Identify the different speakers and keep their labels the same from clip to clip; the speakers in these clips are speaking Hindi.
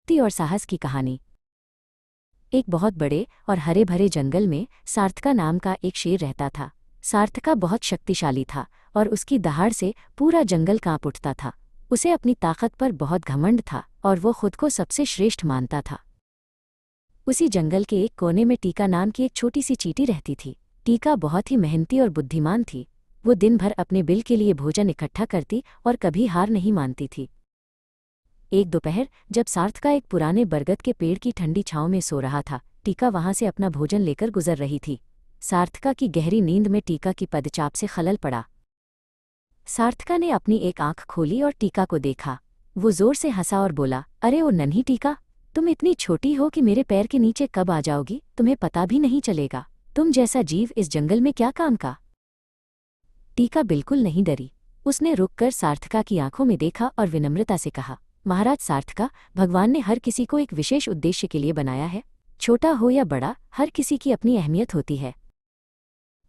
Speaker 1: शक्ति और साहस की कहानी। एक बहुत बड़े और हरे भरे जंगल में सार्थका नाम का एक शेर रहता था। सार्थका बहुत शक्तिशाली था और उसकी दहाड़ से पूरा जंगल कांप उठता था। उसे अपनी ताकत पर बहुत घमंड था और वो खुद को सबसे श्रेष्ठ मानता था। उसी जंगल के एक कोने में टीका नाम की एक छोटी सी चींटी रहती थी। टीका बहुत ही मेहनती और बुद्धिमान थी। वो दिन भर अपने बिल के लिए भोजन इकट्ठा करती और कभी हार नहीं मानती थी। एक दोपहर जब सार्थका एक पुराने बरगद के पेड़ की ठंडी छांव में सो रहा था, टीका वहां से अपना भोजन लेकर गुजर रही थी। सार्थका की गहरी नींद में टीका की पदचाप से खलल पड़ा। सार्थका ने अपनी एक आंख खोली और टीका को देखा। वो जोर से हंसा और बोला, अरे ओ नन्ही टीका, तुम इतनी छोटी हो कि मेरे पैर के नीचे कब आ जाओगी तुम्हें पता भी नहीं चलेगा। तुम जैसा जीव इस जंगल में क्या काम का। टीका बिल्कुल नहीं डरी। उसने रुककर सार्थका की आंखों में देखा और विनम्रता से कहा, महाराज सार्थका, भगवान ने हर किसी को एक विशेष उद्देश्य के लिए बनाया है। छोटा हो या बड़ा, हर किसी की अपनी अहमियत होती है।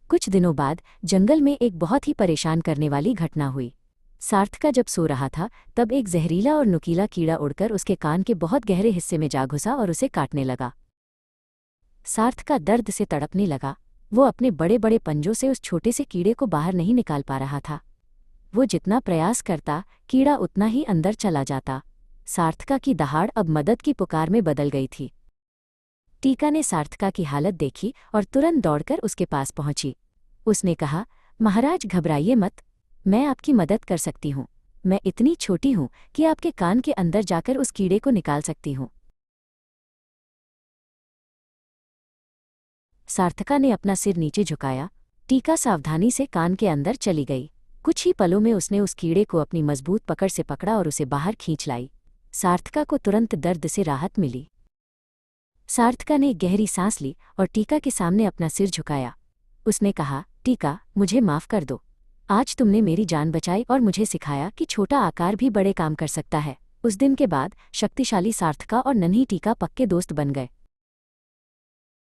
Speaker 1: कुछ दिनों बाद जंगल में एक बहुत ही परेशान करने वाली घटना हुई। सार्थका जब सो रहा था तब एक जहरीला और नुकीला कीड़ा उड़कर उसके कान के बहुत गहरे हिस्से में जा घुसा और उसे काटने लगा। सार्थका दर्द से तड़पने लगा। वो अपने बड़े बड़े पंजों से उस छोटे से कीड़े को बाहर नहीं निकाल पा रहा था। वो जितना प्रयास करता, कीड़ा उतना ही अंदर चला जाता। सार्थका की दहाड़ अब मदद की पुकार में बदल गई थी। टीका ने सार्थका की हालत देखी और तुरंत दौड़कर उसके पास पहुंची। उसने कहा, महाराज घबराइए मत, मैं आपकी मदद कर सकती हूँ। मैं इतनी छोटी हूँ कि आपके कान के अंदर जाकर उस कीड़े को निकाल सकती हूँ। सार्थका ने अपना सिर नीचे झुकाया। टीका सावधानी से कान के अंदर चली गई। कुछ ही पलों में उसने उस कीड़े को अपनी मजबूत पकड़ से पकड़ा और उसे बाहर खींच लाई। सार्थका को तुरंत दर्द से राहत मिली। सार्थका ने एक गहरी सांस ली और टीका के सामने अपना सिर झुकाया। उसने कहा, टीका, मुझे माफ कर दो। आज तुमने मेरी जान बचाई और मुझे सिखाया कि छोटा आकार भी बड़े काम कर सकता है। उस दिन के बाद शक्तिशाली सार्थका और नन्ही टीका पक्के दोस्त बन गए।